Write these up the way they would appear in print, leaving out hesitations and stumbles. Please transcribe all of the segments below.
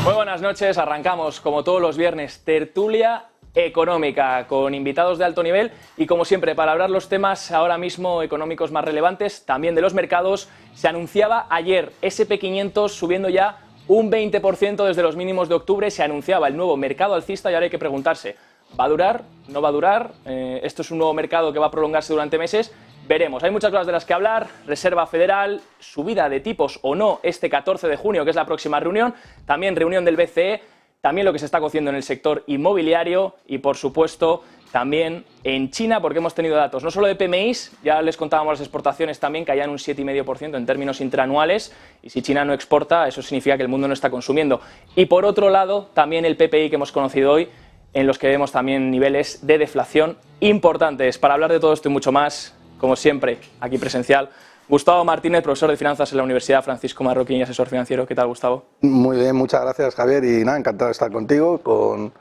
Muy buenas noches, arrancamos como todos los viernes tertulia económica con invitados de alto nivel y como siempre para hablar los temas ahora mismo económicos más relevantes, también de los mercados. Se anunciaba ayer S&P 500 subiendo ya un 20% desde los mínimos de octubre, se anunciaba el nuevo mercado alcista y ahora hay que preguntarse, ¿va a durar? ¿No va a durar? ¿Esto es un nuevo mercado que va a prolongarse durante meses? Veremos, hay muchas cosas de las que hablar, Reserva Federal, subida de tipos o no este 14 de junio, que es la próxima reunión, también reunión del BCE, también lo que se está cociendo en el sector inmobiliario y, por supuesto, también en China, porque hemos tenido datos no solo de PMIs, ya les contábamos las exportaciones también, caían un 7,5% en términos intraanuales, y si China no exporta, eso significa que el mundo no está consumiendo. Y, por otro lado, también el PPI que hemos conocido hoy, en los que vemos también niveles de deflación importantes. Para hablar de todo esto y mucho más, como siempre, aquí presencial, Gustavo Martínez, profesor de finanzas en la Universidad Francisco Marroquín y asesor financiero. ¿Qué tal, Gustavo? Muy bien, muchas gracias, Javier, y nada, encantado de estar contigo, con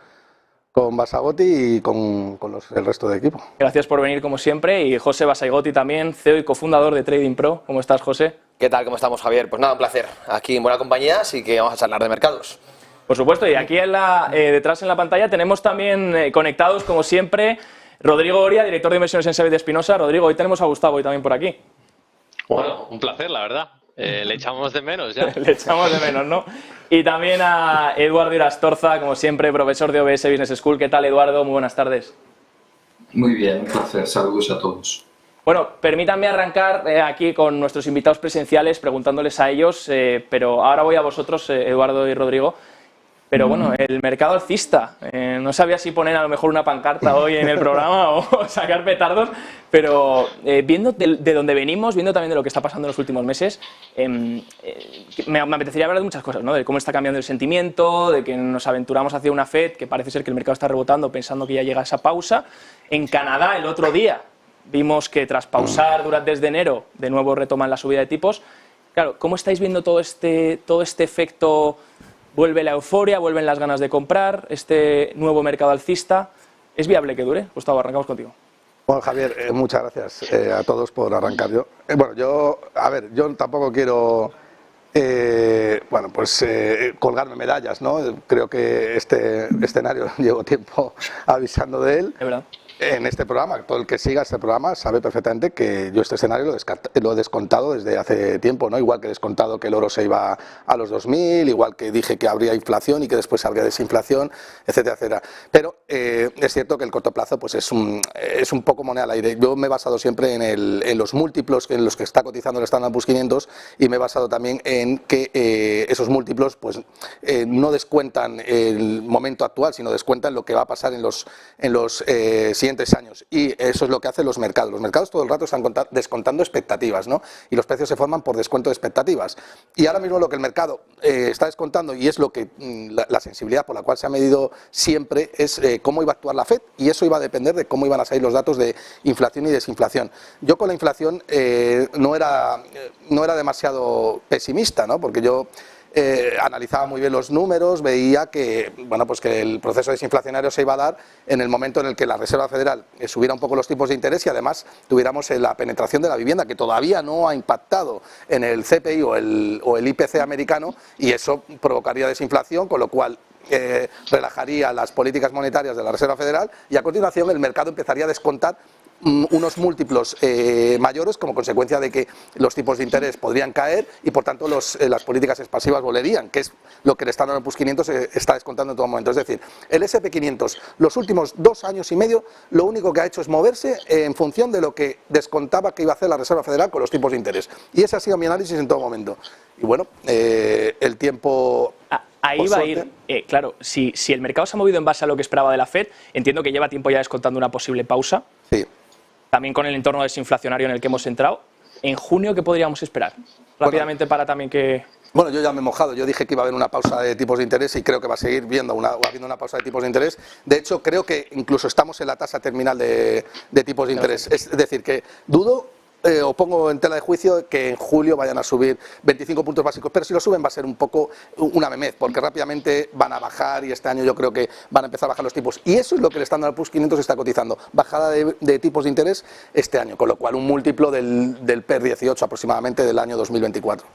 Basagotti y con el resto del equipo. Gracias por venir, como siempre, y José Basaigotti también, CEO y cofundador de Trading Pro. ¿Cómo estás, José? ¿Qué tal? ¿Cómo estamos, Javier? Pues nada, un placer. Aquí en buena compañía, así que vamos a charlar de mercados. Por supuesto, y aquí detrás en la pantalla tenemos también conectados, como siempre, Rodrigo Oria, director de inversiones en Sevid de Espinosa. Rodrigo, hoy tenemos a Gustavo y también por aquí. Bueno, un placer, la verdad. Le echamos de menos ya. Le echamos de menos, ¿no? Y también a Eduardo Irastorza, como siempre, profesor de OBS Business School. ¿Qué tal, Eduardo? Muy buenas tardes. Muy bien, un placer. Saludos a todos. Bueno, permítanme arrancar aquí con nuestros invitados presenciales preguntándoles a ellos, pero ahora voy a vosotros, Eduardo y Rodrigo. Pero bueno, el mercado alcista, no sabía si poner a lo mejor una pancarta hoy en el programa o sacar petardos, pero viendo de dónde venimos, viendo también de lo que está pasando en los últimos meses, me apetecería hablar de muchas cosas, ¿no? De cómo está cambiando el sentimiento, de que nos aventuramos hacia una Fed, que parece ser que el mercado está rebotando pensando que ya llega esa pausa. En Canadá, el otro día, vimos que tras pausar desde enero, de nuevo retoman la subida de tipos. Claro, ¿cómo estáis viendo todo este efecto? ¿Vuelve la euforia? ¿Vuelven las ganas de comprar? ¿Este nuevo mercado alcista es viable que dure? Gustavo, arrancamos contigo. Bueno, Javier, muchas gracias a todos por arrancar. Yo tampoco quiero colgarme medallas, ¿no? Creo que este escenario llevo tiempo avisando de él. Es verdad. En este programa, todo el que siga este programa sabe perfectamente que yo este escenario lo he descontado desde hace tiempo, ¿no? Igual que he descontado que el oro se iba a los 2000, igual que dije que habría inflación y que después habría desinflación, etcétera, etcétera. Pero es cierto que el corto plazo pues es un poco moneda al aire. Yo me he basado siempre en los múltiplos en los que está cotizando el Standard & Poor's 500 y me he basado también en que esos múltiplos pues no descuentan el momento actual, sino descuentan lo que va a pasar en los siguientes años, y eso es lo que hacen los mercados. Los mercados todo el rato están descontando expectativas, ¿no? Y los precios se forman por descuento de expectativas. Y ahora mismo lo que el mercado está descontando, y es lo que la sensibilidad por la cual se ha medido siempre, es cómo iba a actuar la Fed, y eso iba a depender de cómo iban a salir los datos de inflación y desinflación. Yo con la inflación no era demasiado pesimista, ¿no? Porque yo analizaba muy bien los números, veía que, bueno, pues que el proceso desinflacionario se iba a dar en el momento en el que la Reserva Federal subiera un poco los tipos de interés y además tuviéramos la penetración de la vivienda, que todavía no ha impactado en el CPI o el IPC americano, y eso provocaría desinflación, con lo cual relajaría las políticas monetarias de la Reserva Federal, y a continuación el mercado empezaría a descontar unos múltiplos mayores como consecuencia de que los tipos de interés podrían caer y por tanto las políticas expansivas volverían, que es lo que el Standard & Poor's 500 está descontando en todo momento. Es decir, el S&P 500 los últimos 2 años y medio lo único que ha hecho es moverse en función de lo que descontaba que iba a hacer la Reserva Federal con los tipos de interés, y ese ha sido mi análisis en todo momento. Y bueno, el tiempo... Ahí va a ir, claro, si el mercado se ha movido en base a lo que esperaba de la Fed, entiendo que lleva tiempo ya descontando una posible pausa. Sí. También con el entorno desinflacionario en el que hemos entrado. ¿En junio qué podríamos esperar? Rápidamente, para también que... Bueno, yo ya me he mojado. Yo dije que iba a haber una pausa de tipos de interés y creo que va a seguir habiendo una pausa de tipos de interés. De hecho, creo que incluso estamos en la tasa terminal de tipos de interés. Es decir, que dudo o pongo en tela de juicio que en julio vayan a subir 25 puntos básicos, pero si lo suben va a ser un poco una memez, porque rápidamente van a bajar y este año yo creo que van a empezar a bajar los tipos. Y eso es lo que el Standard & Poor's 500 está cotizando, bajada de tipos de interés este año, con lo cual un múltiplo del PER 18 aproximadamente del año 2024.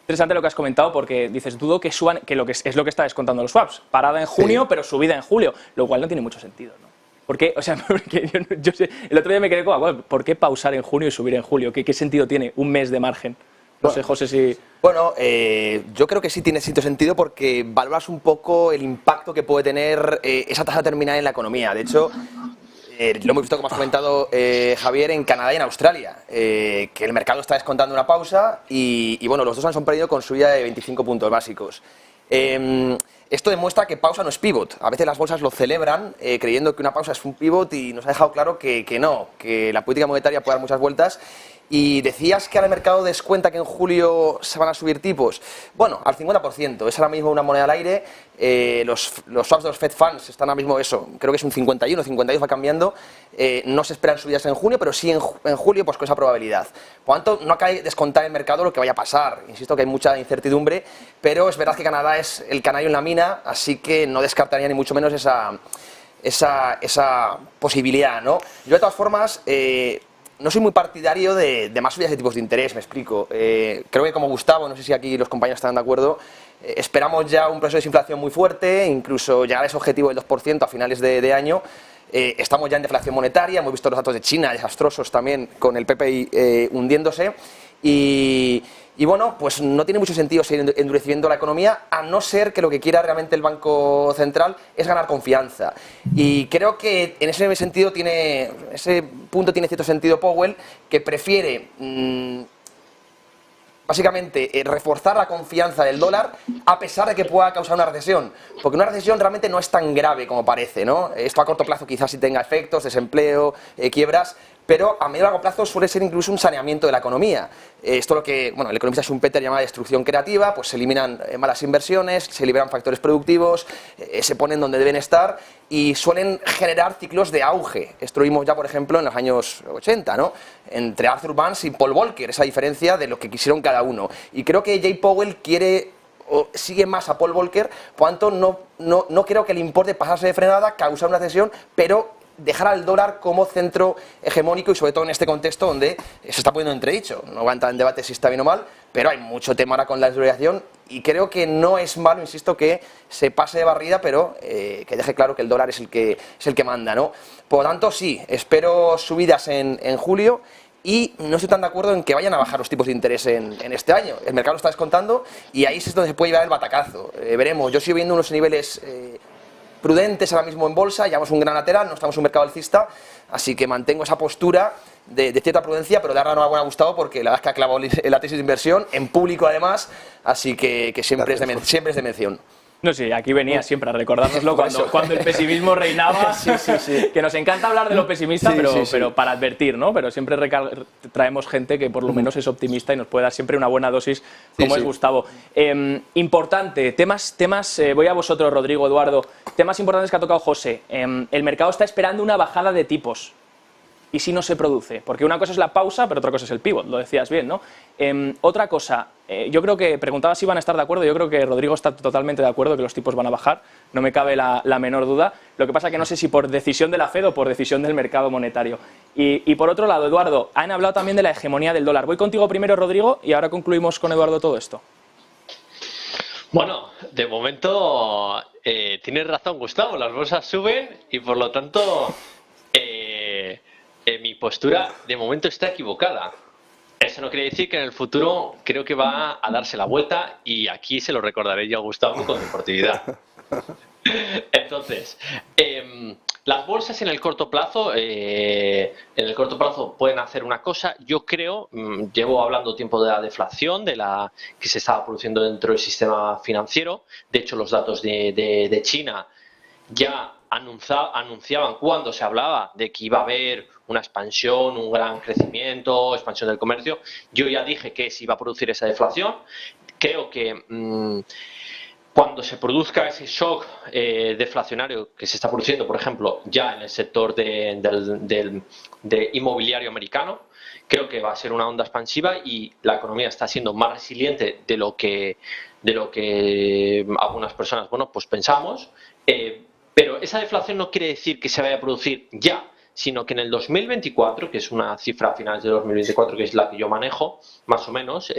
Interesante lo que has comentado porque dices, dudo que suban, que es lo que está descontando los swaps. Parada en junio, pero subida en julio, lo cual no tiene mucho sentido, ¿no? Porque, o sea, porque yo sé, el otro día me quedé como, ¿por qué pausar en junio y subir en julio? ¿Qué sentido tiene un mes de margen? No sé, José, si... Bueno, yo creo que sí tiene sentido porque valoras un poco el impacto que puede tener esa tasa terminal en la economía. De hecho, lo hemos visto, como has comentado, Javier, en Canadá y en Australia, que el mercado está descontando una pausa y bueno, los dos han sorprendido con subida de 25 puntos básicos. Esto demuestra que pausa no es pivot. A veces las bolsas lo celebran creyendo que una pausa es un pivot y nos ha dejado claro que no, que la política monetaria puede dar muchas vueltas. Y decías que ahora el mercado descuenta que en julio se van a subir tipos. Bueno, al 50%. Es ahora mismo una moneda al aire. Los swaps de los Fed Funds están ahora mismo eso. Creo que es un 51, 52 va cambiando. No se esperan subidas en junio, pero sí en julio pues con esa probabilidad. Por lo tanto, no acaba de descontar el mercado lo que vaya a pasar. Insisto que hay mucha incertidumbre, pero es verdad que Canadá es el canario en la mina, así que no descartaría ni mucho menos esa posibilidad, ¿no? Yo de todas formas... no soy muy partidario de más subidas de tipos de interés, me explico. Creo que como Gustavo, no sé si aquí los compañeros están de acuerdo, esperamos ya un proceso de desinflación muy fuerte, incluso llegar a ese objetivo del 2% a finales de año. Estamos ya en deflación monetaria, hemos visto los datos de China desastrosos también con el PPI hundiéndose. Y bueno, pues no tiene mucho sentido seguir endureciendo la economía, a no ser que lo que quiera realmente el Banco Central es ganar confianza. Y creo que en ese sentido ese punto tiene cierto sentido Powell, que prefiere básicamente reforzar la confianza del dólar a pesar de que pueda causar una recesión, porque una recesión realmente no es tan grave como parece, ¿no? Esto a corto plazo quizás sí tenga efectos, desempleo, quiebras, pero a medio y largo plazo suele ser incluso un saneamiento de la economía. Esto lo que, bueno, el economista Schumpeter llama destrucción creativa, pues se eliminan malas inversiones, se liberan factores productivos, se ponen donde deben estar y suelen generar ciclos de auge. Esto lo vimos ya, por ejemplo, en los años 80, ¿no? Entre Arthur Burns y Paul Volcker, esa diferencia de lo que quisieron cada uno. Y creo que Jay Powell sigue más a Paul Volcker, por tanto no creo que le importe pasarse de frenada, causar una recesión, pero dejar al dólar como centro hegemónico y sobre todo en este contexto donde se está poniendo en entredicho. No voy a entrar en debate si está bien o mal, pero hay mucho tema ahora con la desvalorización y creo que no es malo, insisto, que se pase de barrida, pero que deje claro que el dólar es el que manda, ¿no? Por lo tanto, sí, espero subidas en julio y no estoy tan de acuerdo en que vayan a bajar los tipos de interés en este año. El mercado lo está descontando y ahí es donde se puede llevar el batacazo. Veremos, yo sigo viendo unos niveles prudentes ahora mismo en bolsa, llevamos un gran lateral, no estamos en un mercado alcista, así que mantengo esa postura de cierta prudencia, pero darle la enhorabuena a Gustavo porque la verdad es que ha clavado la tesis de inversión, en público además, así que siempre es de mención. No, sí, aquí venía siempre a recordárnoslo cuando el pesimismo reinaba, sí. Que nos encanta hablar de lo pesimista, pero para advertir, ¿no? Pero siempre traemos gente que por lo menos es optimista y nos puede dar siempre una buena dosis, como es Gustavo. Importante, temas voy a vosotros, Rodrigo, Eduardo, temas importantes que ha tocado José. El mercado está esperando una bajada de tipos. ¿Y si no se produce? Porque una cosa es la pausa, pero otra cosa es el pivot, lo decías bien, ¿no? Otra cosa, yo creo que, preguntaba si van a estar de acuerdo, yo creo que Rodrigo está totalmente de acuerdo que los tipos van a bajar, no me cabe la menor duda, lo que pasa que no sé si por decisión de la Fed o por decisión del mercado monetario. Y por otro lado, Eduardo, han hablado también de la hegemonía del dólar. Voy contigo primero, Rodrigo, y ahora concluimos con Eduardo todo esto. Bueno, de momento tienes razón, Gustavo, las bolsas suben y por lo tanto... mi postura de momento está equivocada. Eso no quiere decir que en el futuro creo que va a darse la vuelta y aquí se lo recordaré yo a Gustavo con deportividad. Entonces, las bolsas en el corto plazo pueden hacer una cosa. Yo creo, llevo hablando tiempo de la deflación, de la que se estaba produciendo dentro del sistema financiero. De hecho, los datos de China ya anunciaban cuando se hablaba de que iba a haber una expansión, un gran crecimiento, expansión del comercio. Yo ya dije que se iba a producir esa deflación. Creo que cuando se produzca ese shock deflacionario que se está produciendo, por ejemplo, ya en el sector de inmobiliario americano, creo que va a ser una onda expansiva y la economía está siendo más resiliente de lo que algunas personas, bueno, pues pensamos. Pero esa deflación no quiere decir que se vaya a producir ya, sino que en el 2024, que es una cifra a finales de 2024, que es la que yo manejo, más o menos,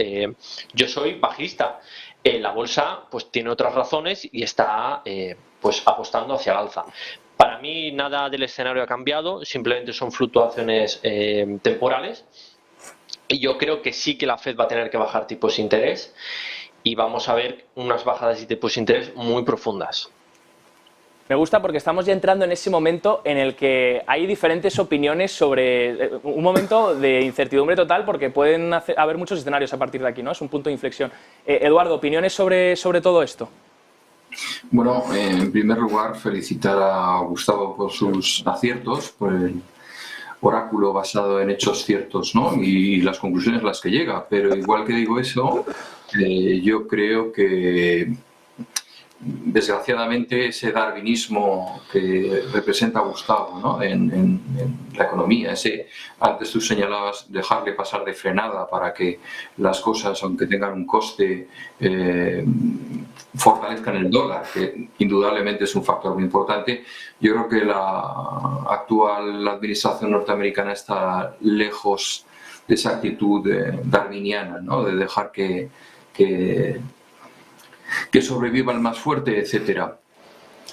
yo soy bajista. La bolsa pues tiene otras razones y está pues apostando hacia el alza. Para mí nada del escenario ha cambiado, simplemente son fluctuaciones temporales. Y yo creo que sí que la Fed va a tener que bajar tipos de interés y vamos a ver unas bajadas de tipos de interés muy profundas. Me gusta porque estamos ya entrando en ese momento en el que hay diferentes opiniones sobre un momento de incertidumbre total, porque pueden haber muchos escenarios a partir de aquí, ¿no? Es un punto de inflexión. Eduardo, ¿opiniones sobre todo esto? Bueno, en primer lugar, felicitar a Gustavo por sus aciertos, por el oráculo basado en hechos ciertos, ¿no? Y las conclusiones a las que llega. Pero igual que digo eso, yo creo que desgraciadamente ese darwinismo que representa Gustavo, ¿no? en la economía, antes tú señalabas dejarle pasar de frenada para que las cosas, aunque tengan un coste, fortalezcan el dólar, que indudablemente es un factor muy importante. Yo creo que la actual administración norteamericana está lejos de esa actitud darwiniana, ¿no? De dejar que sobreviva el más fuerte, etcétera.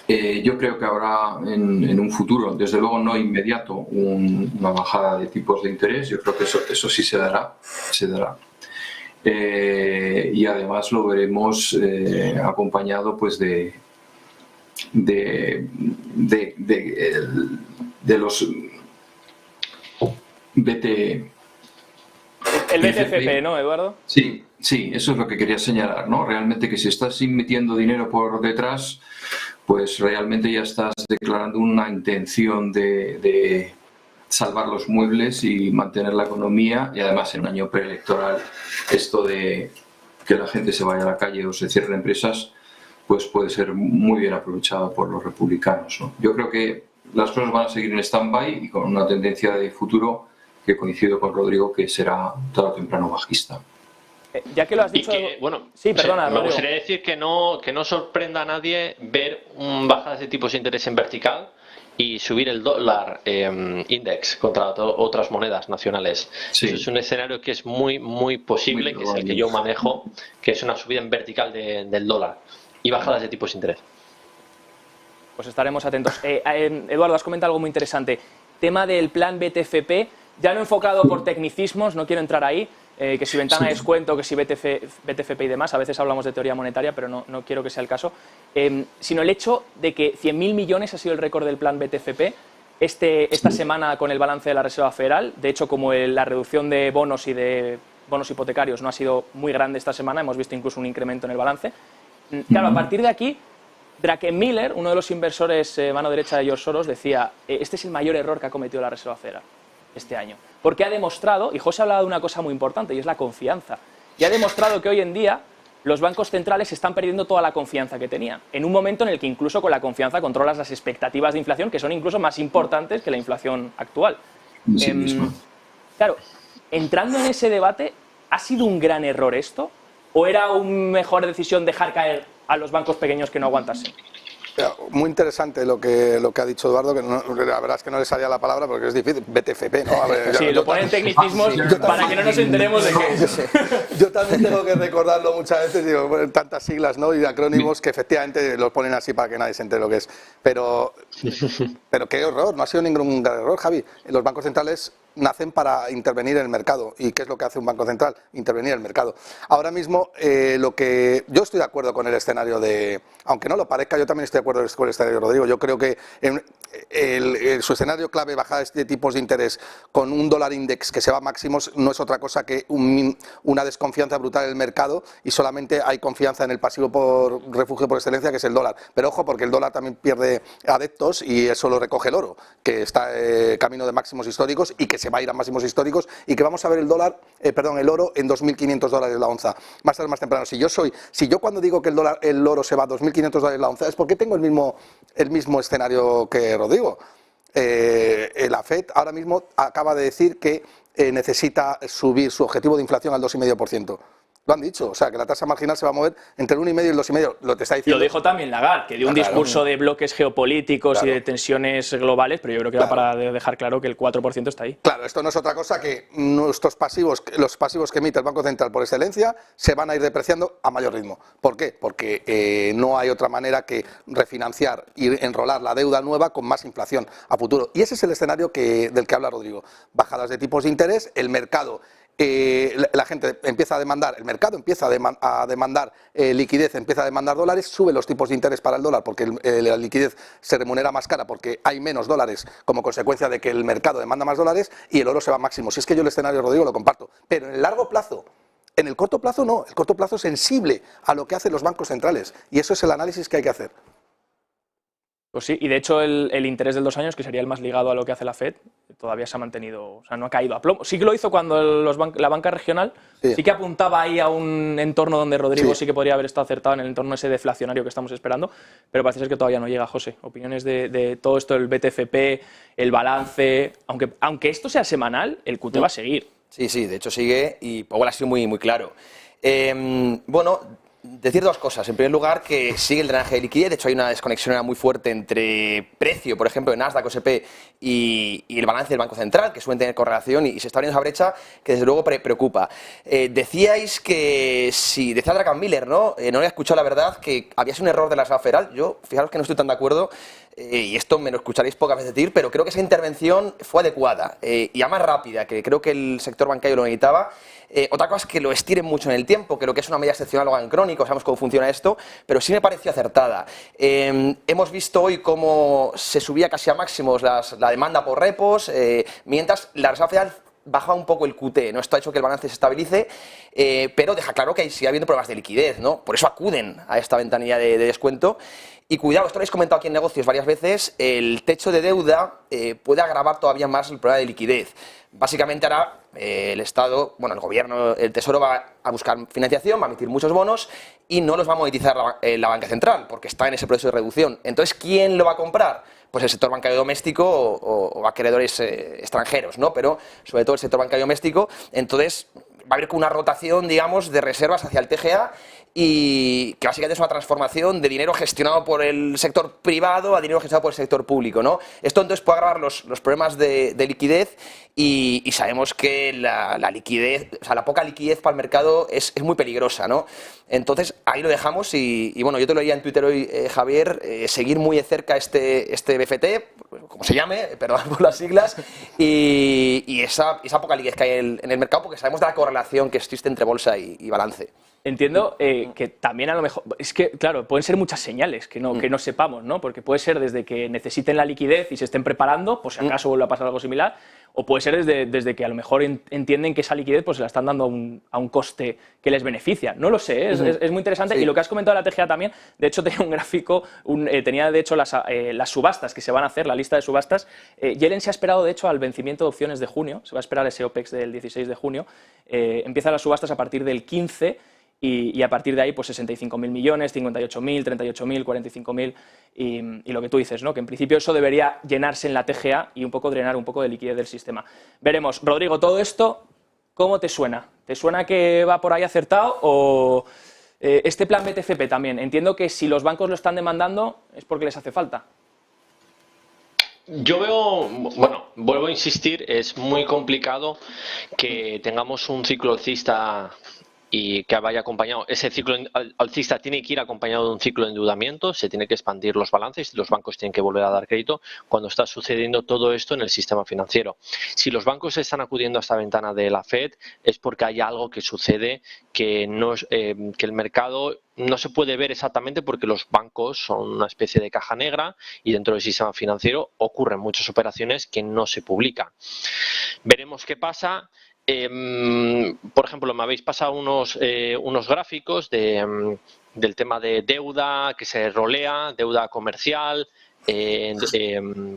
Yo creo que habrá en un futuro, desde luego no inmediato, una bajada de tipos de interés. Yo creo que eso sí se dará. Y además lo veremos acompañado pues de los El BTFP, ¿no, Eduardo? Sí, eso es lo que quería señalar, ¿no? Realmente que si estás metiendo dinero por detrás, pues realmente ya estás declarando una intención de salvar los muebles y mantener la economía, y además en un año preelectoral esto de que la gente se vaya a la calle o se cierren empresas, pues puede ser muy bien aprovechado por los republicanos, ¿no? Yo creo que las cosas van a seguir en stand-by y con una tendencia de futuro que coincido con Rodrigo que será tarde o temprano bajista. Ya que lo has dicho... bueno, sí, perdona, me gustaría decir que no sorprenda a nadie ver bajadas de tipos de interés en vertical y subir el dólar index contra otras monedas nacionales. Sí. Eso es un escenario que es muy, muy posible, que es el que yo manejo, que es una subida en vertical del dólar y bajadas de tipos de interés. Pues estaremos atentos. Eduardo, has comentado algo muy interesante. Tema del plan BTFP, ya no enfocado por tecnicismos, no quiero entrar ahí, que si ventana de descuento, que si BTFP y demás, a veces hablamos de teoría monetaria, pero no quiero que sea el caso, sino el hecho de que 100.000 millones ha sido el récord del plan BTFP esta semana con el balance de la Reserva Federal. De hecho, como la reducción de bonos y de bonos hipotecarios no ha sido muy grande esta semana, hemos visto incluso un incremento en el balance. Claro, a partir de aquí, Druckenmiller, uno de los inversores mano derecha de George Soros, decía, este es el mayor error que ha cometido la Reserva Federal este año. Porque ha demostrado, y José ha hablado de una cosa muy importante, y es la confianza, y ha demostrado que hoy en día los bancos centrales están perdiendo toda la confianza que tenían, en un momento en el que incluso con la confianza controlas las expectativas de inflación, que son incluso más importantes que la inflación actual. Sí mismo. Claro, entrando en ese debate, ¿ha sido un gran error esto? ¿O era una mejor decisión dejar caer a los bancos pequeños que no aguantasen? Muy interesante lo que ha dicho Eduardo, que la verdad es que no le salía la palabra porque es difícil. BTFP, ¿no? A ver, sí, lo ponen tecnicismos para que no nos enteremos de qué es. Yo también tengo que recordarlo muchas veces, digo, bueno, tantas siglas, ¿no? Y acrónimos que efectivamente los ponen así para que nadie se entere lo que es. Pero qué error, no ha sido ningún gran error, Javi. Los bancos centrales nacen para intervenir en el mercado. ¿Y qué es lo que hace un banco central? Intervenir en el mercado. Ahora mismo, yo estoy de acuerdo con el escenario aunque no lo parezca, yo también estoy de acuerdo con el escenario de Rodrigo. Yo creo que su escenario clave, bajada de tipos de interés con un dólar index que se va a máximos, no es otra cosa que una desconfianza brutal en el mercado, y solamente hay confianza en el pasivo por refugio por excelencia, que es el dólar. Pero ojo, porque el dólar también pierde adeptos y eso lo recoge el oro, que está camino de máximos históricos y que se va a ir a máximos históricos, y que vamos a ver el oro en $2.500 la onza, más tarde más temprano. Si yo cuando digo que el oro se va a $2.500 la onza, es porque tengo el mismo escenario que Rodrigo. La Fed ahora mismo acaba de decir que necesita subir su objetivo de inflación al 2,5%. Lo han dicho, o sea, que la tasa marginal se va a mover entre el 1,5 y el 2,5. Lo te está diciendo. Lo dijo también Lagarde, que dio un discurso de bloques geopolíticos y de tensiones globales, pero yo creo que era para dejar claro que el 4% está ahí. Claro, esto no es otra cosa que nuestros pasivos, los pasivos que emite el Banco Central por excelencia, se van a ir depreciando a mayor ritmo. ¿Por qué? Porque no hay otra manera que refinanciar y enrolar la deuda nueva con más inflación a futuro. Y ese es el escenario del que habla Rodrigo. Bajadas de tipos de interés, el mercado... la gente empieza a demandar, el mercado empieza a demandar liquidez, empieza a demandar dólares, sube los tipos de interés para el dólar porque la liquidez se remunera más cara porque hay menos dólares como consecuencia de que el mercado demanda más dólares y el oro se va a máximo. Si es que yo el escenario, Rodrigo, lo comparto, pero en el largo plazo, en el corto plazo no, el corto plazo es sensible a lo que hacen los bancos centrales y eso es el análisis que hay que hacer. Pues sí, y de hecho el interés del 2 años, que sería el más ligado a lo que hace la FED, todavía se ha mantenido, o sea, no ha caído a plomo. Sí que lo hizo cuando la banca regional, sí que apuntaba ahí a un entorno donde Rodrigo sí que podría haber estado acertado en el entorno ese deflacionario que estamos esperando, pero parece ser que todavía no llega. José, opiniones de todo esto, el BTFP, el balance, aunque esto sea semanal, el QT va a seguir. Sí, de hecho sigue y Powell ha sido muy claro. Bueno... Decir dos cosas. En primer lugar, que sigue el drenaje de liquidez. De hecho, hay una desconexión muy fuerte entre precio, por ejemplo, de Nasdaq, OSP y el balance del Banco Central, que suelen tener correlación y se está abriendo esa brecha que desde luego preocupa. Decíais que si, decía Dragan Miller, ¿no? No había escuchado la verdad, que había sido un error de la Reserva Federal. Yo, fijaros que no estoy tan de acuerdo, y esto me lo escucharéis pocas veces decir, pero creo que esa intervención fue adecuada y más rápida, que creo que el sector bancario lo necesitaba. Otra cosa es que lo estiren mucho en el tiempo, que lo que es una medida excepcional o en crónico, sabemos cómo funciona esto, pero sí me pareció acertada. Hemos visto hoy cómo se subía casi a máximos la demanda por repos, mientras la Reserva Federal baja un poco el QT, ¿no? Esto ha hecho que el balance se estabilice, pero deja claro que sigue habiendo problemas de liquidez, ¿no? Por eso acuden a esta ventanilla de descuento. Y cuidado, esto lo habéis comentado aquí en negocios varias veces, el techo de deuda puede agravar todavía más el problema de liquidez. Básicamente ahora el Estado, bueno, el Gobierno, el Tesoro va a buscar financiación, va a emitir muchos bonos y no los va a monetizar la banca central porque está en ese proceso de reducción. Entonces, ¿quién lo va a comprar? Pues el sector bancario doméstico o acreedores extranjeros, ¿no? Pero sobre todo el sector bancario doméstico. Entonces, va a haber una rotación, digamos, de reservas hacia el TGA y que básicamente es una transformación de dinero gestionado por el sector privado a dinero gestionado por el sector público, ¿no? Esto entonces puede agravar los problemas de liquidez y sabemos que la liquidez, o sea, la poca liquidez para el mercado es muy peligrosa, ¿no? Entonces ahí lo dejamos y bueno, yo te lo leía en Twitter hoy, Javier, seguir muy de cerca este BFT, como se llame, perdón por las siglas, y esa poca liquidez que hay en el mercado porque sabemos de la correlación que existe entre bolsa y balance. Entiendo que también a lo mejor, es que claro, pueden ser muchas señales que no sepamos, ¿no? Porque puede ser desde que necesiten la liquidez y se estén preparando, por si acaso vuelve a pasar algo similar, o puede ser desde que a lo mejor entienden que esa liquidez pues se la están dando a un coste que les beneficia. No lo sé, es muy interesante. Y lo que has comentado de la TGA también, de hecho tenía un gráfico, tenía de hecho las subastas que se van a hacer, la lista de subastas. Yellen se ha esperado de hecho al vencimiento de opciones de junio, se va a esperar ese OPEX del 16 de junio, empiezan las subastas a partir del 15 y a partir de ahí pues 65.000 millones, 58.000, 38.000, 45.000 y lo que tú dices, ¿no? Que en principio eso debería llenarse en la TGA y un poco drenar un poco de liquidez del sistema. Veremos. Rodrigo, todo esto, ¿cómo te suena? ¿Te suena que va por ahí acertado o este plan BTFP también? Entiendo que si los bancos lo están demandando es porque les hace falta. Yo veo, bueno, vuelvo a insistir, es muy complicado que tengamos un ciclo alcista y que vaya acompañado, ese ciclo alcista tiene que ir acompañado de un ciclo de endeudamiento, se tiene que expandir los balances y los bancos tienen que volver a dar crédito cuando está sucediendo todo esto en el sistema financiero. Si los bancos están acudiendo a esta ventana de la FED es porque hay algo que sucede que el mercado no se puede ver exactamente porque los bancos son una especie de caja negra y dentro del sistema financiero ocurren muchas operaciones que no se publican. Veremos qué pasa. Por ejemplo, me habéis pasado unos gráficos del tema de deuda que se rolea, deuda comercial,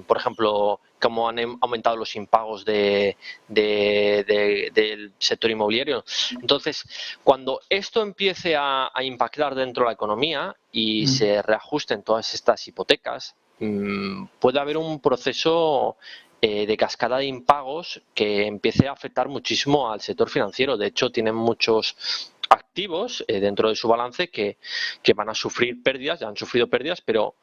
por ejemplo, cómo han aumentado los impagos del sector inmobiliario. Entonces, cuando esto empiece a impactar dentro de la economía y se reajusten todas estas hipotecas, puede haber un proceso de cascada de impagos que empiece a afectar muchísimo al sector financiero. De hecho, tienen muchos activos dentro de su balance que van a sufrir pérdidas, ya han sufrido pérdidas, pero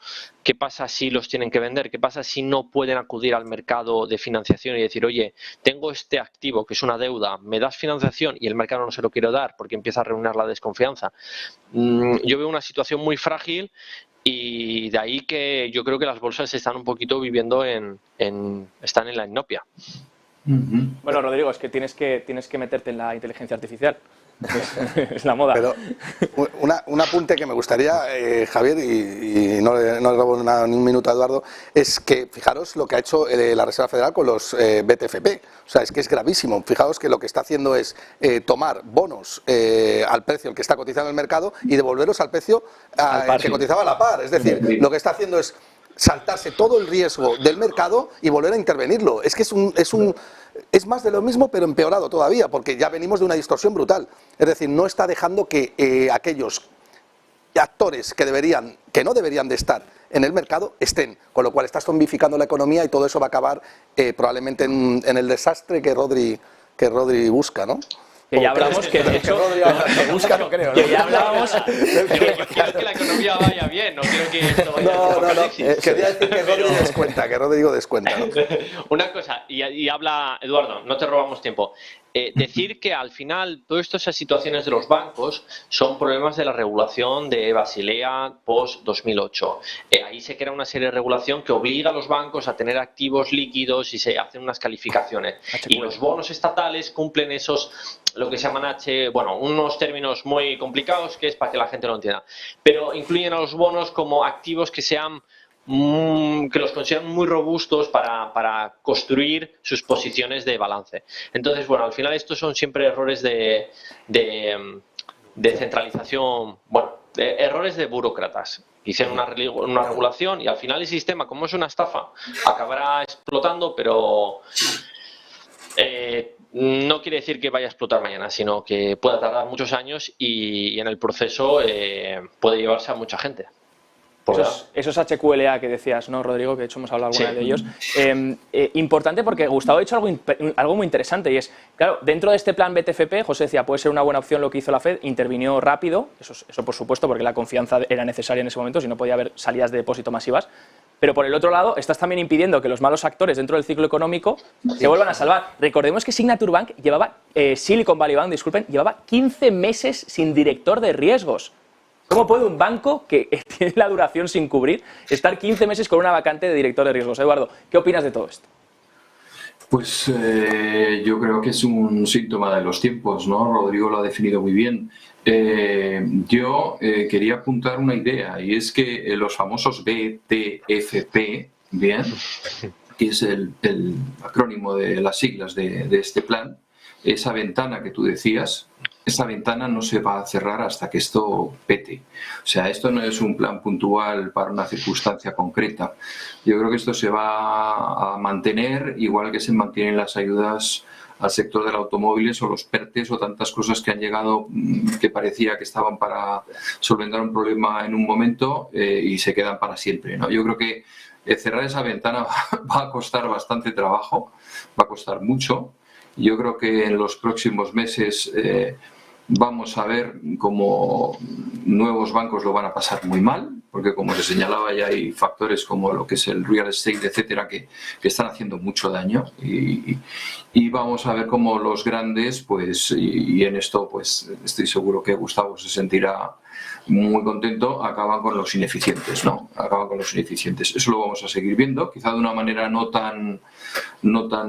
¿qué pasa si los tienen que vender? ¿Qué pasa si no pueden acudir al mercado de financiación y decir, oye, tengo este activo que es una deuda, ¿me das financiación? Y el mercado no se lo quiere dar porque empieza a reunir la desconfianza. Yo veo una situación muy frágil y de ahí que yo creo que las bolsas están un poquito viviendo están en la inopia. Bueno, Rodrigo, es que tienes que meterte en la inteligencia artificial. Es la moda. Pero un apunte que me gustaría, Javier, y no le robo ni un minuto a Eduardo, es que fijaros lo que ha hecho la Reserva Federal con los BTFP. O sea, es que es gravísimo. Fijaos que lo que está haciendo es tomar bonos al precio el que está cotizando el mercado y devolverlos al precio que cotizaba a la par. Es decir, lo que está haciendo es saltarse todo el riesgo del mercado y volver a intervenirlo. Es que es más de lo mismo, pero empeorado todavía, porque ya venimos de una distorsión brutal. Es decir, no está dejando que aquellos actores que no deberían de estar en el mercado estén, con lo cual está zombificando la economía y todo eso va a acabar probablemente en el desastre que Rodri busca, ¿no? Que ya hablamos que de hecho busca, no creo, ¿no? que ya hablábamos Yo quiero que la economía vaya bien, no quiero que esto vaya a apocalipsis. Quería decir que Rodrigo descuenta, ¿no? Una cosa, y habla Eduardo, no te robamos tiempo. Decir que al final todas estas situaciones de los bancos son problemas de la regulación de Basilea post-2008. Ahí se crea una serie de regulación que obliga a los bancos a tener activos líquidos y se hacen unas calificaciones. Y los bonos estatales cumplen lo que se llaman unos términos muy complicados que es para que la gente lo entienda. Pero incluyen a los bonos como activos que los consideran muy robustos para construir sus posiciones de balance. Entonces, bueno, al final estos son siempre errores de centralización, errores de burócratas. Hicieron una regulación y al final el sistema, como es una estafa, acabará explotando, pero no quiere decir que vaya a explotar mañana, sino que pueda tardar muchos años y en el proceso puede llevarse a mucha gente. Esos HQLA que decías, ¿no, Rodrigo? Que de hecho hemos hablado alguna vez de ellos. Importante porque Gustavo ha dicho algo muy interesante y es, claro, dentro de este plan BTFP, José decía, puede ser una buena opción lo que hizo la Fed, intervinió rápido, eso por supuesto, porque la confianza era necesaria en ese momento, si no podía haber salidas de depósito masivas. Pero por el otro lado, estás también impidiendo que los malos actores dentro del ciclo económico se vuelvan a salvar. Recordemos que Signature Bank Silicon Valley Bank, llevaba 15 meses sin director de riesgos. ¿Cómo puede un banco que tiene la duración sin cubrir estar 15 meses con una vacante de director de riesgos? Eduardo, ¿qué opinas de todo esto? Pues yo creo que es un síntoma de los tiempos, ¿no? Rodrigo lo ha definido muy bien. Yo quería apuntar una idea y es que los famosos BTFP, bien, que es el acrónimo de las siglas de este plan, esa ventana que tú decías, esa ventana no se va a cerrar hasta que esto pete. O sea, esto no es un plan puntual para una circunstancia concreta. Yo creo que esto se va a mantener igual que se mantienen las ayudas al sector del automóviles o los PERTES o tantas cosas que han llegado que parecía que estaban para solventar un problema en un momento y se quedan para siempre, ¿no? Yo creo que cerrar esa ventana va a costar bastante trabajo, va a costar mucho. Yo creo que en los próximos meses vamos a ver cómo nuevos bancos lo van a pasar muy mal, porque como se señalaba ya hay factores como lo que es el real estate, etcétera, que están haciendo mucho daño y vamos a ver cómo los grandes, pues, y en esto pues estoy seguro que Gustavo se sentirá muy contento, acaban con los ineficientes, ¿no? Acaban con los ineficientes. Eso lo vamos a seguir viendo, quizá de una manera no tan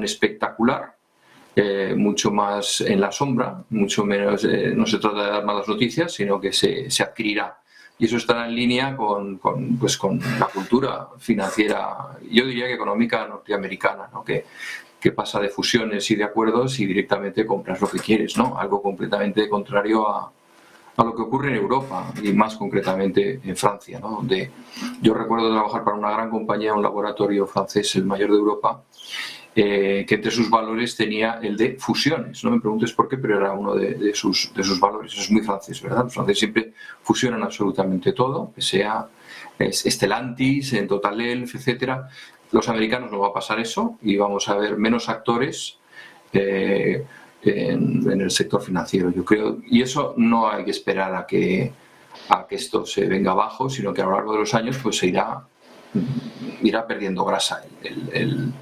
espectacular, mucho más en la sombra, mucho menos, no se trata de dar malas noticias, sino que se adquirirá. Y eso estará en línea con la cultura financiera, yo diría que económica norteamericana, ¿no? Que pasa de fusiones y de acuerdos y directamente compras lo que quieres, ¿no? Algo completamente contrario a lo que ocurre en Europa y más concretamente en Francia, ¿no? Donde yo recuerdo trabajar para una gran compañía, un laboratorio francés, el mayor de Europa, que entre sus valores tenía el de fusiones. No me preguntes por qué, pero era uno de sus valores. Eso es muy francés, ¿verdad? Los franceses siempre fusionan absolutamente todo, que sea Stellantis, en Total Elf, etcétera. Los americanos no va a pasar eso y vamos a ver menos actores en el sector financiero. Yo creo, y eso no hay que esperar a que esto se venga abajo, sino que a lo largo de los años pues se irá perdiendo grasa el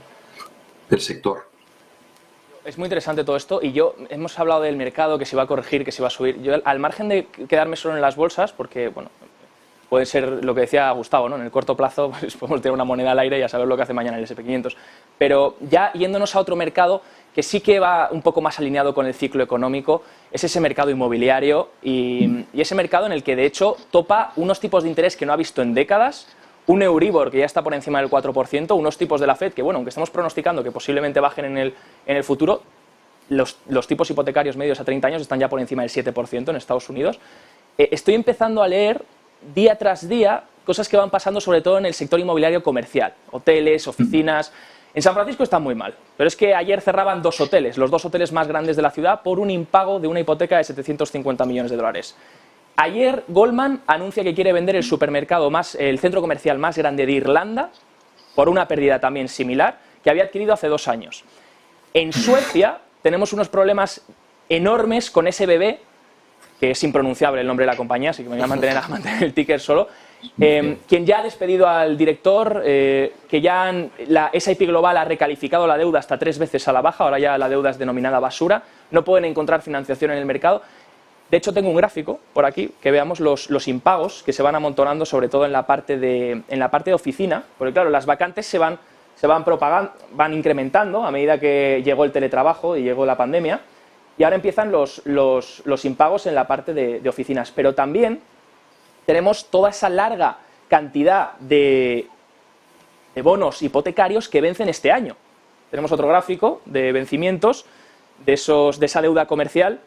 sector. Es muy interesante todo esto y hemos hablado del mercado, que se va a corregir, que se va a subir. Yo, al margen de quedarme solo en las bolsas, porque bueno, puede ser lo que decía Gustavo, ¿no? En el corto plazo pues, podemos tener una moneda al aire y a saber lo que hace mañana el S&P500. Pero ya yéndonos a otro mercado que sí que va un poco más alineado con el ciclo económico, es ese mercado inmobiliario y ese mercado en el que de hecho topa unos tipos de interés que no ha visto en décadas, un Euribor que ya está por encima del 4%, unos tipos de la FED que, bueno, aunque estamos pronosticando que posiblemente bajen en el futuro, los tipos hipotecarios medios a 30 años están ya por encima del 7% en Estados Unidos. Estoy empezando a leer día tras día cosas que van pasando sobre todo en el sector inmobiliario comercial, hoteles, oficinas. En San Francisco está muy mal, pero es que ayer cerraban 2 hoteles, los 2 hoteles más grandes de la ciudad, por un impago de una hipoteca de 750 millones de dólares. Ayer Goldman anuncia que quiere vender el centro comercial más grande de Irlanda por una pérdida también similar que había adquirido hace 2 años. En Suecia tenemos unos problemas enormes con SBB, que es impronunciable el nombre de la compañía, así que me voy a mantener el ticker solo, quien ya ha despedido al director, que ya S&P Global ha recalificado la deuda hasta 3 veces a la baja, ahora ya la deuda es denominada basura, no pueden encontrar financiación en el mercado. De hecho, tengo un gráfico por aquí que veamos los impagos que se van amontonando, sobre todo en la parte de oficina, porque claro, las vacantes se van propagando, van incrementando a medida que llegó el teletrabajo y llegó la pandemia, y ahora empiezan los impagos en la parte de oficinas. Pero también tenemos toda esa larga cantidad de bonos hipotecarios que vencen este año. Tenemos otro gráfico de vencimientos de esa deuda comercial,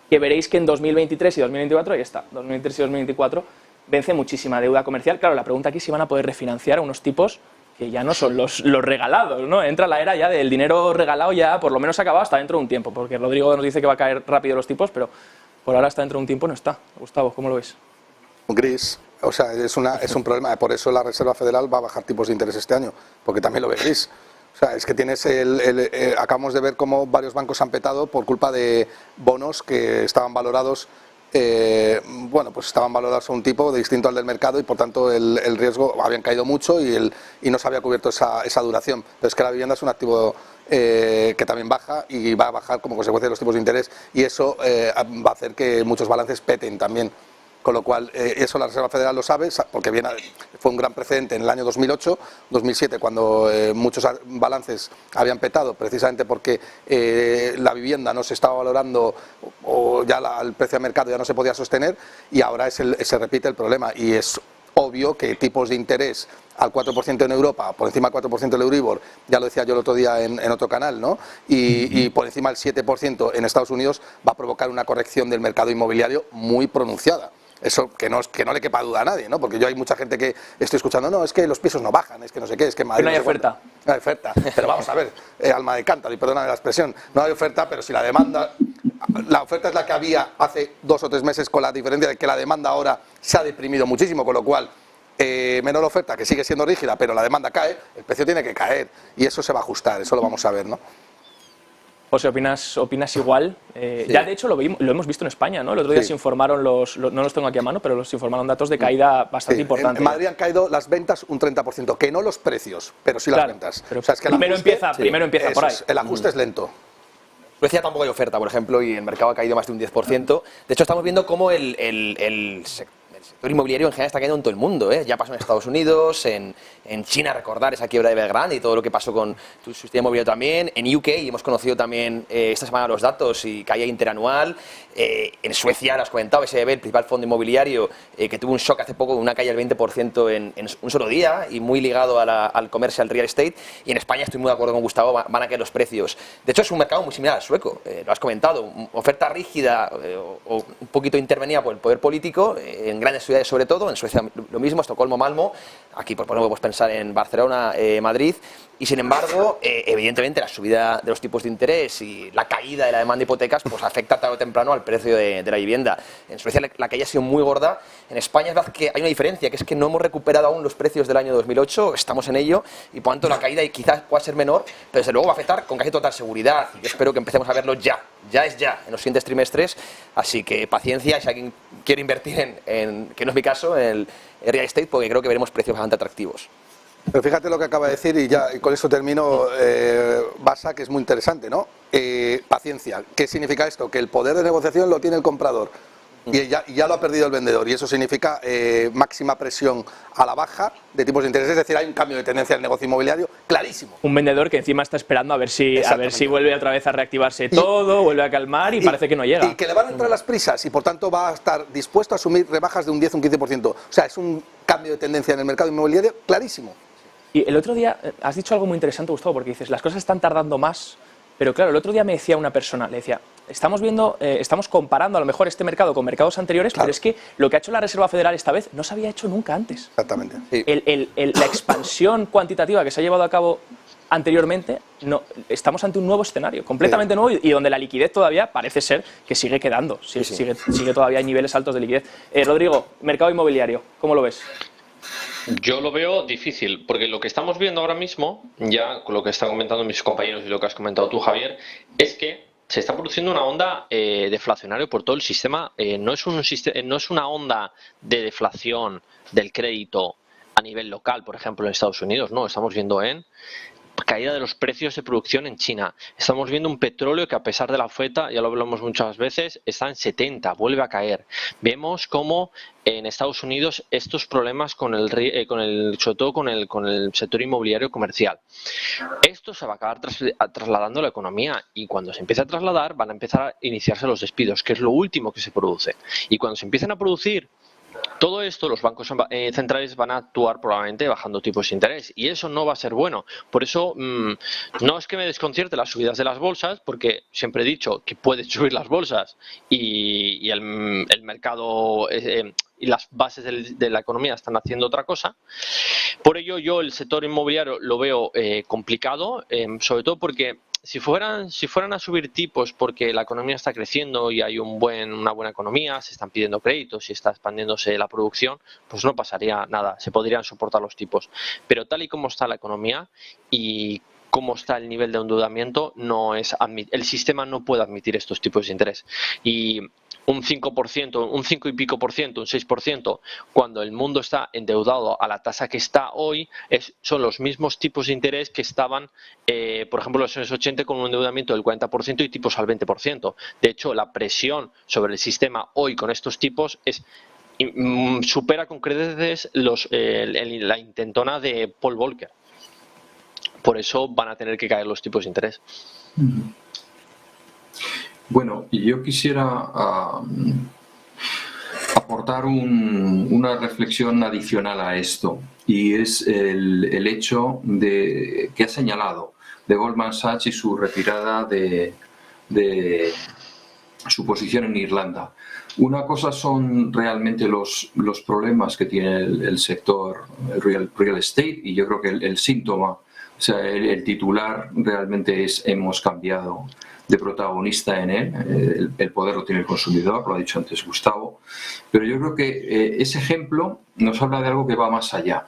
que veréis que en 2023 y 2024, ahí está, 2023 y 2024, vence muchísima deuda comercial. Claro, la pregunta aquí es si van a poder refinanciar a unos tipos que ya no son los regalados, ¿no? Entra la era ya del dinero regalado, ya por lo menos acabado hasta dentro de un tiempo, porque Rodrigo nos dice que va a caer rápido los tipos, pero por ahora hasta dentro de un tiempo no está. Gustavo, ¿cómo lo ves? Gris. O sea, es un problema. Por eso la Reserva Federal va a bajar tipos de interés este año, porque también lo ve gris. O sea, es que tienes acabamos de ver cómo varios bancos han petado por culpa de bonos que estaban valorados, pues estaban valorados a un tipo distinto al del mercado y por tanto el riesgo habían caído mucho y no se había cubierto esa duración. Pero es que la vivienda es un activo que también baja y va a bajar como consecuencia de los tipos de interés y eso va a hacer que muchos balances peten también. Con lo cual, eso la Reserva Federal lo sabe, porque fue un gran precedente en el año 2008, 2007, cuando muchos balances habían petado, precisamente porque la vivienda no se estaba valorando o ya el precio de mercado ya no se podía sostener, y ahora se repite el problema. Y es obvio que tipos de interés al 4% en Europa, por encima del 4% del Euribor, ya lo decía yo el otro día en otro canal, ¿no? Y por encima del 7% en Estados Unidos va a provocar una corrección del mercado inmobiliario muy pronunciada. Eso que no le quepa duda a nadie, ¿no? Porque yo hay mucha gente que estoy escuchando, no, es que los pisos no bajan, es que no sé qué, es que en Madrid no hay oferta. No hay oferta, pero vamos a ver, alma de cántaro, y perdóname la expresión, no hay oferta, pero si la oferta es la que había hace 2 o 3 meses, con la diferencia de que la demanda ahora se ha deprimido muchísimo, con lo cual menor oferta, que sigue siendo rígida, pero la demanda cae, el precio tiene que caer, y eso se va a ajustar, eso lo vamos a ver, ¿no? José, ¿opinas igual? Sí. Ya de hecho lo hemos visto en España, ¿no? El otro día se informaron no los tengo aquí a mano, pero los informaron datos de caída bastante importantes. En Madrid han caído las ventas un 30%, que no los precios, pero sí las ventas. Pero o sea, es que primero empieza por ahí. El ajuste es lento. Suecia tampoco hay oferta, por ejemplo, y el mercado ha caído más de un 10%. De hecho, estamos viendo cómo el sector inmobiliario en general está cayendo en todo el mundo, ¿eh? Ya pasó en Estados Unidos, en China, recordar esa quiebra de Evergrande y todo lo que pasó con su sistema inmobiliario también. En UK hemos conocido también esta semana los datos y caída interanual. En Suecia, lo has comentado, SBB, el principal fondo inmobiliario, que tuvo un shock hace poco, una caída del 20% en un solo día y muy ligado al commercial real estate. Y en España, estoy muy de acuerdo con Gustavo, van a caer los precios. De hecho, es un mercado muy similar al sueco, lo has comentado. Oferta rígida o un poquito intervenida por el poder político en grandes grandes ciudades sobre todo, en Suecia lo mismo, Estocolmo, Malmö, aquí por ejemplo podemos pensar en Barcelona, Madrid, y sin embargo, evidentemente la subida de los tipos de interés y la caída de la demanda de hipotecas pues afecta tarde o temprano al precio de la vivienda. En Suecia la caída ha sido muy gorda. En España es verdad que hay una diferencia, que es que no hemos recuperado aún los precios del año 2008, estamos en ello, y por tanto la caída quizás pueda ser menor, pero desde luego va a afectar con casi total seguridad. Yo espero que empecemos a verlo ya en los siguientes trimestres, así que paciencia, si alguien quiere invertir que no es mi caso, en el real estate, porque creo que veremos precios bastante atractivos. Pero fíjate lo que acaba de decir, y con eso termino, Basa, que es muy interesante, ¿no? Paciencia. ¿Qué significa esto? Que el poder de negociación lo tiene el comprador y ya lo ha perdido el vendedor, y eso significa máxima presión a la baja de tipos de interés, es decir, hay un cambio de tendencia en el negocio inmobiliario clarísimo. Un vendedor que encima está esperando a ver si vuelve otra vez a reactivarse todo, vuelve a calmar y parece que no llega. Y que le van a entrar las prisas y por tanto va a estar dispuesto a asumir rebajas de un 10 o un 15%. O sea, es un cambio de tendencia en el mercado inmobiliario clarísimo. Y el otro día has dicho algo muy interesante, Gustavo, porque dices, las cosas están tardando más, pero claro, el otro día me decía una persona, le decía, estamos comparando a lo mejor este mercado con mercados anteriores, claro, pero es que lo que ha hecho la Reserva Federal esta vez no se había hecho nunca antes. Exactamente. Sí. La expansión cuantitativa que se ha llevado a cabo anteriormente, estamos ante un nuevo escenario, completamente nuevo, y donde la liquidez todavía parece ser que sigue quedando, sigue todavía en niveles altos de liquidez. Rodrigo, mercado inmobiliario, ¿cómo lo ves? Yo lo veo difícil, porque lo que estamos viendo ahora mismo, ya con lo que están comentando mis compañeros y lo que has comentado tú, Javier, es que se está produciendo una onda deflacionaria por todo el sistema. No es una onda de deflación del crédito a nivel local, por ejemplo, en Estados Unidos. No, estamos viendo en caída de los precios de producción en China. Estamos viendo un petróleo que, a pesar de la oferta, ya lo hablamos muchas veces, está en 70, vuelve a caer. Vemos cómo en Estados Unidos estos problemas sobre todo con el sector inmobiliario comercial. Esto se va a acabar trasladando a la economía, y cuando se empiece a trasladar van a empezar a iniciarse los despidos, que es lo último que se produce. Y cuando se empiecen a producir todo esto, los bancos centrales van a actuar probablemente bajando tipos de interés, y eso no va a ser bueno. Por eso no es que me desconcierte las subidas de las bolsas, porque siempre he dicho que pueden subir las bolsas y el mercado y las bases de la economía están haciendo otra cosa. Por ello yo el sector inmobiliario lo veo complicado, sobre todo porque si fueran a subir tipos porque la economía está creciendo y hay una buena economía, se están pidiendo créditos y está expandiéndose la producción, pues no pasaría nada, se podrían soportar los tipos. Pero tal y como está la economía y cómo está el nivel de endeudamiento, el sistema no puede admitir estos tipos de interés. Y un 5%, un 5 y pico por ciento, un 6%, cuando el mundo está endeudado a la tasa que está hoy, son los mismos tipos de interés que estaban, por ejemplo, en los años 80, con un endeudamiento del 40% y tipos al 20%. De hecho, la presión sobre el sistema hoy con estos tipos supera con creces la intentona de Paul Volcker. Por eso van a tener que caer los tipos de interés. Bueno, y yo quisiera aportar una reflexión adicional a esto, y es el hecho que ha señalado de Goldman Sachs y su retirada de su posición en Irlanda. Una cosa son realmente los problemas que tiene el sector real estate, y yo creo que el síntoma, o sea, el titular realmente hemos cambiado de protagonista en él, el poder lo tiene el consumidor, lo ha dicho antes Gustavo, pero yo creo que ese ejemplo nos habla de algo que va más allá.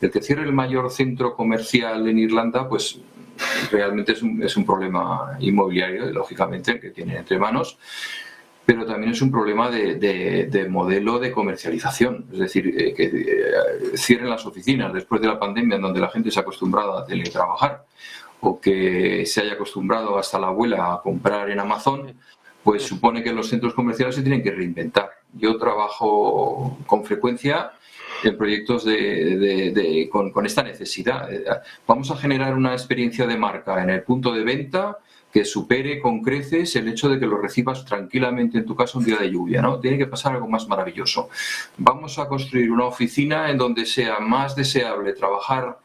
El que cierre el mayor centro comercial en Irlanda, pues realmente es un problema inmobiliario, lógicamente, el que tiene entre manos, pero también es un problema de modelo de comercialización. Es decir, que cierren las oficinas después de la pandemia, en donde la gente se ha acostumbrado a teletrabajar, o que se haya acostumbrado hasta la abuela a comprar en Amazon, pues supone que los centros comerciales se tienen que reinventar. Yo trabajo con frecuencia en proyectos con esta necesidad. Vamos a generar una experiencia de marca en el punto de venta que supere con creces el hecho de que lo recibas tranquilamente en tu casa un día de lluvia, ¿no? Tiene que pasar algo más maravilloso. Vamos a construir una oficina en donde sea más deseable trabajar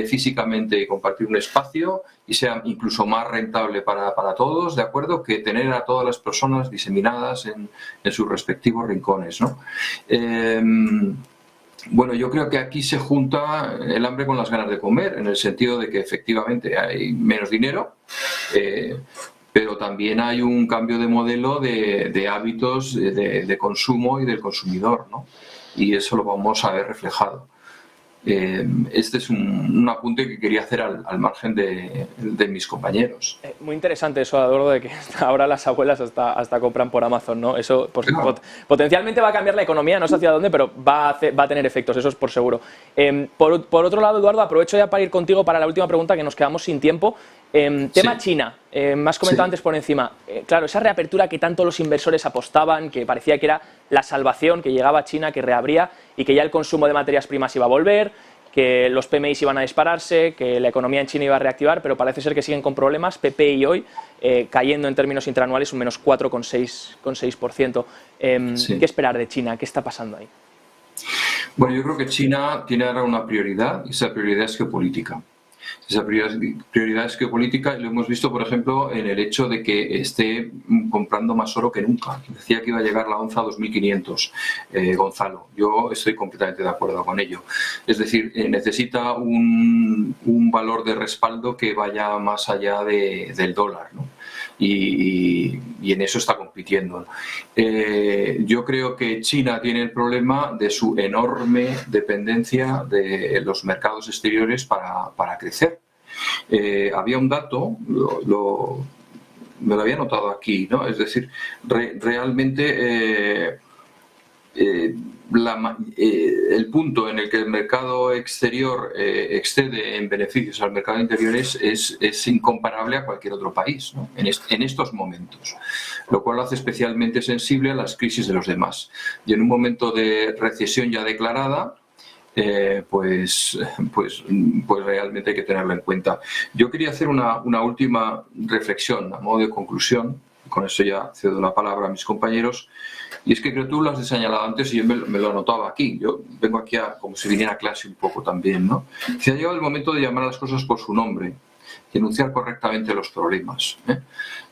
físicamente y compartir un espacio y sea incluso más rentable para todos, ¿de acuerdo?, que tener a todas las personas diseminadas en sus respectivos rincones, ¿no? Bueno, yo creo que aquí se junta el hambre con las ganas de comer, en el sentido de que efectivamente hay menos dinero, pero también hay un cambio de modelo de hábitos de consumo y del consumidor, ¿no? Y eso lo vamos a ver reflejado. Este es un apunte que quería hacer al margen de mis compañeros. Muy interesante eso, Eduardo, de que ahora las abuelas hasta compran por Amazon, ¿no? Eso pues, Claro. Potencialmente va a cambiar la economía, no sé hacia dónde, pero va a tener efectos, eso es por seguro. Por otro lado, Eduardo, aprovecho ya para ir contigo para la última pregunta, que nos quedamos sin tiempo. Tema China, me has comentado antes por encima. Claro, esa reapertura que tanto los inversores apostaban, que parecía que era la salvación, que llegaba a China, que reabría y que ya el consumo de materias primas iba a volver, que los PMIs iban a dispararse, que la economía en China iba a reactivar, pero parece ser que siguen con problemas. PPI hoy cayendo en términos interanuales un menos 4,6%. ¿Qué esperar de China? ¿Qué está pasando ahí? Bueno, yo creo que China tiene ahora una prioridad y esa prioridad es geopolítica. Esa prioridad es geopolítica y lo hemos visto, por ejemplo, en el hecho de que esté comprando más oro que nunca. Decía que iba a llegar la onza a 2.500, Gonzalo. Yo estoy completamente de acuerdo con ello. Es decir, necesita un valor de respaldo que vaya más allá del dólar, ¿no? Y en eso está compitiendo. Yo creo que China tiene el problema de su enorme dependencia de los mercados exteriores para crecer. Había un dato, me lo había notado aquí, ¿no? Es decir, realmente el punto en el que el mercado exterior excede en beneficios al mercado interior es incomparable a cualquier otro país, ¿no? en estos momentos, lo cual lo hace especialmente sensible a las crisis de los demás. Y en un momento de recesión ya declarada, pues realmente hay que tenerlo en cuenta. Yo quería hacer una última reflexión a modo de conclusión, con eso ya cedo la palabra a mis compañeros, y es que creo que tú lo has señalado antes y yo me lo anotaba aquí. Yo vengo aquí como si viniera a clase un poco también, ¿no? Se ha llegado el momento de llamar a las cosas por su nombre y enunciar correctamente los problemas,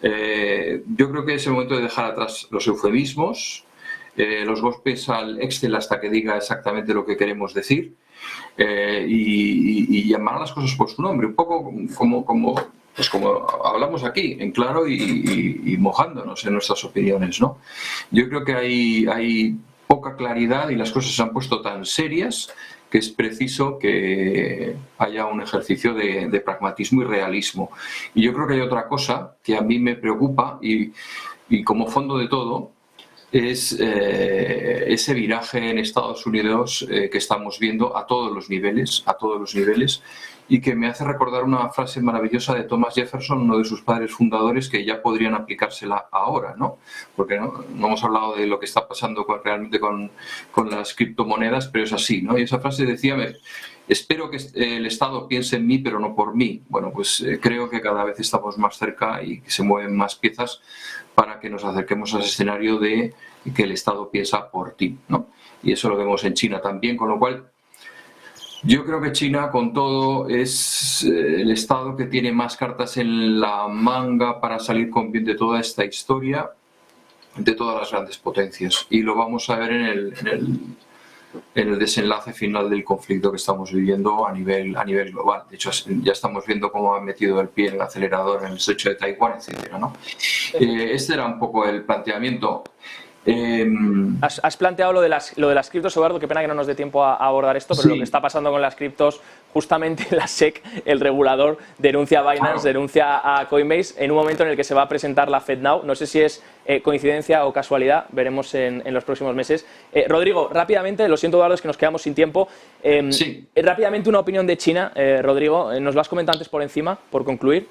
yo creo que es el momento de dejar atrás los eufemismos, los golpes al Excel hasta que diga exactamente lo que queremos decir, y llamar a las cosas por su nombre, un poco como hablamos aquí, en claro y mojándonos en nuestras opiniones, ¿no? Yo creo que hay poca claridad y las cosas se han puesto tan serias que es preciso que haya un ejercicio de pragmatismo y realismo. Y yo creo que hay otra cosa que a mí me preocupa y como fondo de todo es ese viraje en Estados Unidos que estamos viendo a todos los niveles, y que me hace recordar una frase maravillosa de Thomas Jefferson, uno de sus padres fundadores, que ya podrían aplicársela ahora, ¿no? Porque no hemos hablado de lo que está pasando realmente con las criptomonedas, pero es así, ¿no? Y esa frase decía: espero que el Estado piense en mí, pero no por mí. Bueno, pues creo que cada vez estamos más cerca y que se mueven más piezas para que nos acerquemos a ese escenario de que el Estado piensa por ti, ¿no? Y eso lo vemos en China también, con lo cual yo creo que China, con todo, es el Estado que tiene más cartas en la manga para salir con bien de toda esta historia, de todas las grandes potencias. Y lo vamos a ver en el desenlace final del conflicto que estamos viviendo a nivel global. De hecho, ya estamos viendo cómo han metido el pie en el acelerador en el estrecho de Taiwán, etcétera, ¿no? Este era un poco el planteamiento. Has planteado lo de las criptos, Eduardo, qué pena que no nos dé tiempo a abordar esto, pero sí. Lo que está pasando con las criptos, justamente la SEC, el regulador, denuncia a Binance, denuncia a Coinbase en un momento en el que se va a presentar la FedNow. No sé si es coincidencia o casualidad, veremos en los próximos meses. Rodrigo, rápidamente, lo siento, Eduardo, es que nos quedamos sin tiempo. Sí. Rápidamente, una opinión de China, Rodrigo, nos lo has comentado antes por encima, por concluir.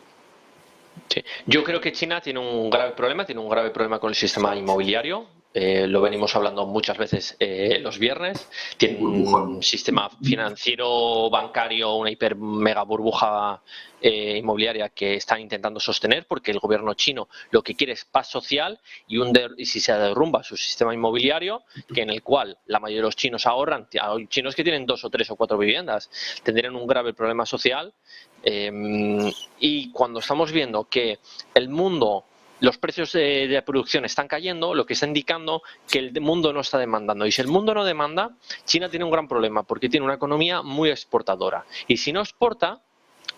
Sí. Yo creo que China tiene un grave problema con el sistema inmobiliario. lo venimos hablando muchas veces los viernes, tiene un sistema financiero, bancario, una hiper mega burbuja inmobiliaria que están intentando sostener, porque el gobierno chino lo que quiere es paz social y si se derrumba su sistema inmobiliario, que en el cual la mayoría de los chinos ahorran, hay chinos que tienen 2 o 3 o 4 viviendas, tendrían un grave problema social. Y cuando estamos viendo que el mundo, los precios de producción están cayendo, lo que está indicando que el mundo no está demandando. Y si el mundo no demanda, China tiene un gran problema, porque tiene una economía muy exportadora. Y si no exporta,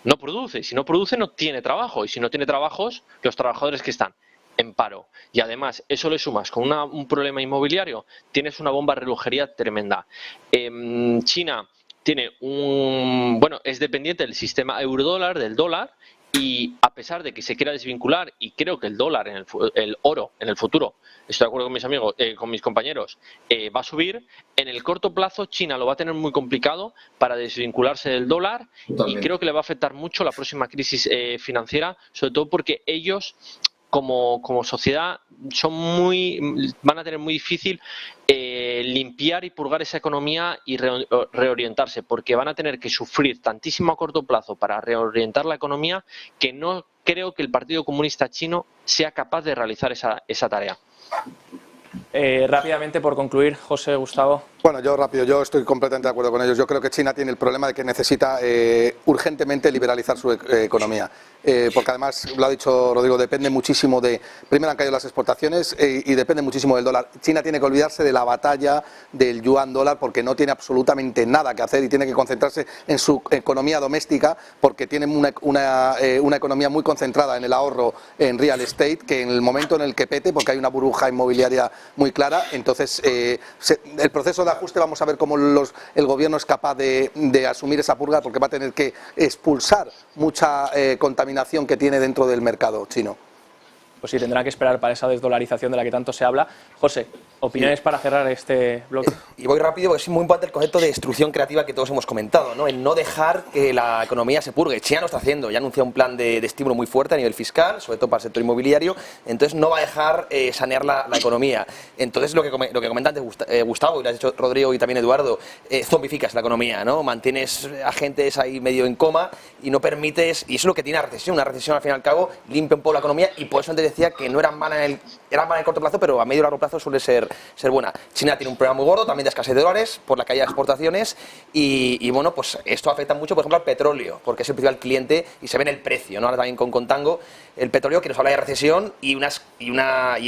no produce. Si no produce, no tiene trabajo. Y si no tiene trabajos, los trabajadores que están en paro. Y además, eso le sumas con un problema inmobiliario, tienes una bomba de relojería tremenda. China tiene es dependiente del sistema euro-dólar, del dólar, y a pesar de que se quiera desvincular, y creo que el dólar, el oro en el futuro, estoy de acuerdo con mis amigos, con mis compañeros, va a subir, en el corto plazo China lo va a tener muy complicado para desvincularse del dólar. Totalmente. Y creo que le va a afectar mucho la próxima crisis financiera, sobre todo porque ellos como sociedad van a tener muy difícil limpiar y purgar esa economía y reorientarse, porque van a tener que sufrir tantísimo a corto plazo para reorientar la economía, que no creo que el Partido Comunista Chino sea capaz de realizar esa tarea. Rápidamente, por concluir, José, Gustavo. Bueno, yo estoy completamente de acuerdo con ellos. Yo creo que China tiene el problema de que necesita urgentemente liberalizar su economía. Porque además, lo ha dicho Rodrigo, depende muchísimo primero han caído las exportaciones y depende muchísimo del dólar. China tiene que olvidarse de la batalla del yuan dólar, porque no tiene absolutamente nada que hacer y tiene que concentrarse en su economía doméstica, porque tiene una economía muy concentrada en el ahorro en real estate, que en el momento en el que pete, porque hay una burbuja inmobiliaria muy clara, entonces el proceso de ajuste, vamos a ver cómo el gobierno es capaz de asumir esa purga, porque va a tener que expulsar mucha contaminación que tiene dentro del mercado chino. Pues sí, tendrá que esperar para esa desdolarización de la que tanto se habla. José, opiniones para cerrar este bloque. Y voy rápido porque es muy importante el concepto de destrucción creativa que todos hemos comentado, ¿no? El no dejar que la economía se purgue. China lo está haciendo, ya ha anunciado un plan de estímulo muy fuerte a nivel fiscal, sobre todo para el sector inmobiliario, entonces no va a dejar sanear la economía. Entonces lo que comenta antes Gustavo, y lo has dicho Rodrigo y también Eduardo, zombificas la economía, ¿no? Mantienes a gentes ahí medio en coma y no permites, y eso es lo que tiene la recesión. Una recesión al fin y al cabo limpia un poco la economía, y por eso antes decía que no era mala en el corto plazo, pero a medio y largo plazo suele ser buena. China tiene un problema muy gordo también de escasez de dólares por la caída de exportaciones y bueno, pues esto afecta mucho, por ejemplo, al petróleo, porque es el principal cliente y se ve en el precio, ¿no? Ahora también con Contango, el petróleo, que nos habla de recesión y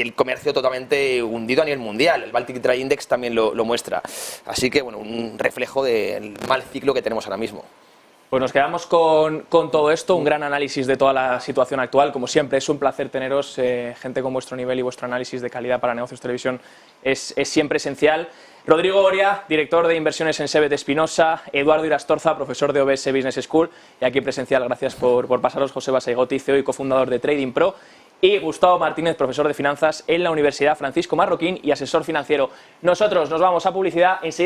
el comercio totalmente hundido a nivel mundial. El Baltic Dry Index también lo muestra. Así que, bueno, un reflejo del mal ciclo que tenemos ahora mismo. Pues nos quedamos con todo esto, un gran análisis de toda la situación actual. Como siempre, es un placer teneros, gente con vuestro nivel y vuestro análisis de calidad para Negocios Televisión es siempre esencial. Rodrigo Oria, director de inversiones en Sebet Espinosa, Eduardo Irastorza, profesor de OBS Business School, y aquí presencial, gracias por pasaros, José Basaigotti, CEO y cofundador de Trading Pro, y Gustavo Martínez, profesor de finanzas en la Universidad Francisco Marroquín y asesor financiero. Nosotros nos vamos a publicidad. Enseguida